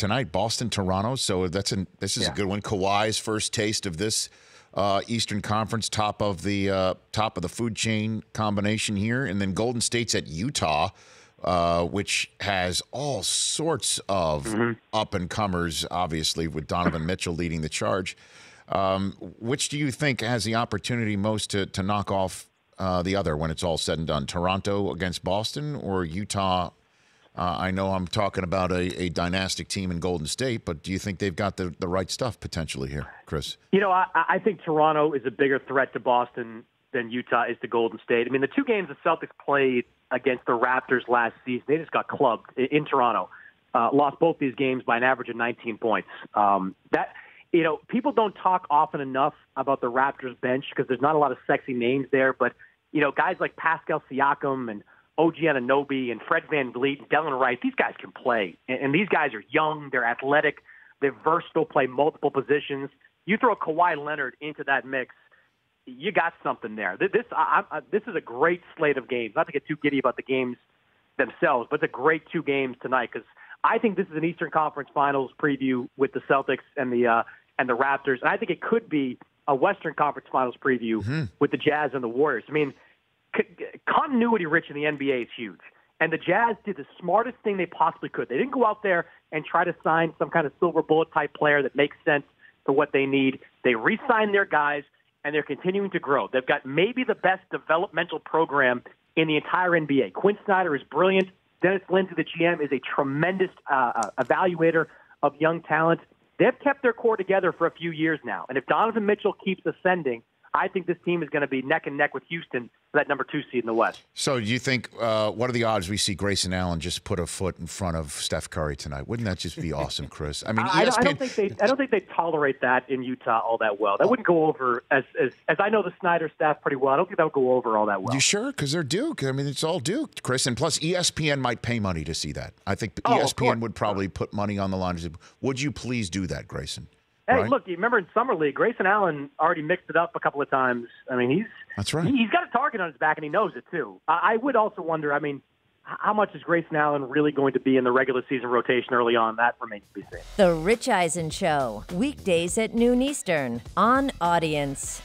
tonight, Boston-Toronto. So this is a good one. Kawhi's first taste of this Eastern Conference top of the food chain combination here, and then Golden State's at Utah, which has all sorts of up and comers, obviously with Donovan Mitchell leading the charge. Which do you think has the opportunity most to knock off the other when it's all said and done? Toronto against Boston or Utah? I know I'm talking about a dynastic team in Golden State, but do you think they've got the right stuff potentially here, Chris? You know, I think Toronto is a bigger threat to Boston than Utah is to Golden State. I mean, the two games the Celtics played against the Raptors last season, they just got clubbed in Toronto. Lost both these games by an average of 19 points. People don't talk often enough about the Raptors bench because there's not a lot of sexy names there, but, guys like Pascal Siakam and OG Anunoby and Fred VanVleet and Delon Wright, these guys can play. And these guys are young, they're athletic, they're versatile, play multiple positions. You throw Kawhi Leonard into that mix, you got something there. This is a great slate of games. Not to get too giddy about the games themselves, but it's a great two games tonight because I think this is an Eastern Conference Finals preview with the Celtics and the Raptors. And I think it could be a Western Conference Finals preview with the Jazz and the Warriors. I mean, continuity rich in the NBA is huge. And the Jazz did the smartest thing they possibly could. They didn't go out there and try to sign some kind of silver bullet type player that makes sense for what they need. They re-signed their guys, and they're continuing to grow. They've got maybe the best developmental program in the entire NBA. Quinn Snyder is brilliant. Dennis Lindsey, the GM, is a tremendous evaluator of young talent. They've kept their core together for a few years now. And if Donovan Mitchell keeps ascending, I think this team is going to be neck and neck with Houston for that number 2 seed in the West. So do you think, what are the odds we see Grayson Allen just put a foot in front of Steph Curry tonight? Wouldn't that just be awesome, Chris? I mean, ESPN... I don't think they tolerate that in Utah all that well. That wouldn't go over, as I know the Snyder staff pretty well, I don't think that would go over all that well. You sure? Because they're Duke. I mean, it's all Duke, Chris. And plus, ESPN might pay money to see that. I think ESPN would probably put money on the line. Would you please do that, Grayson? Hey, look, you remember in Summer League, Grayson Allen already mixed it up a couple of times. I mean, that's right. He's got a target on his back, and he knows it, too. I would also wonder, I mean, how much is Grayson Allen really going to be in the regular season rotation early on? That remains to be seen. The Rich Eisen Show, weekdays at noon Eastern on Audience.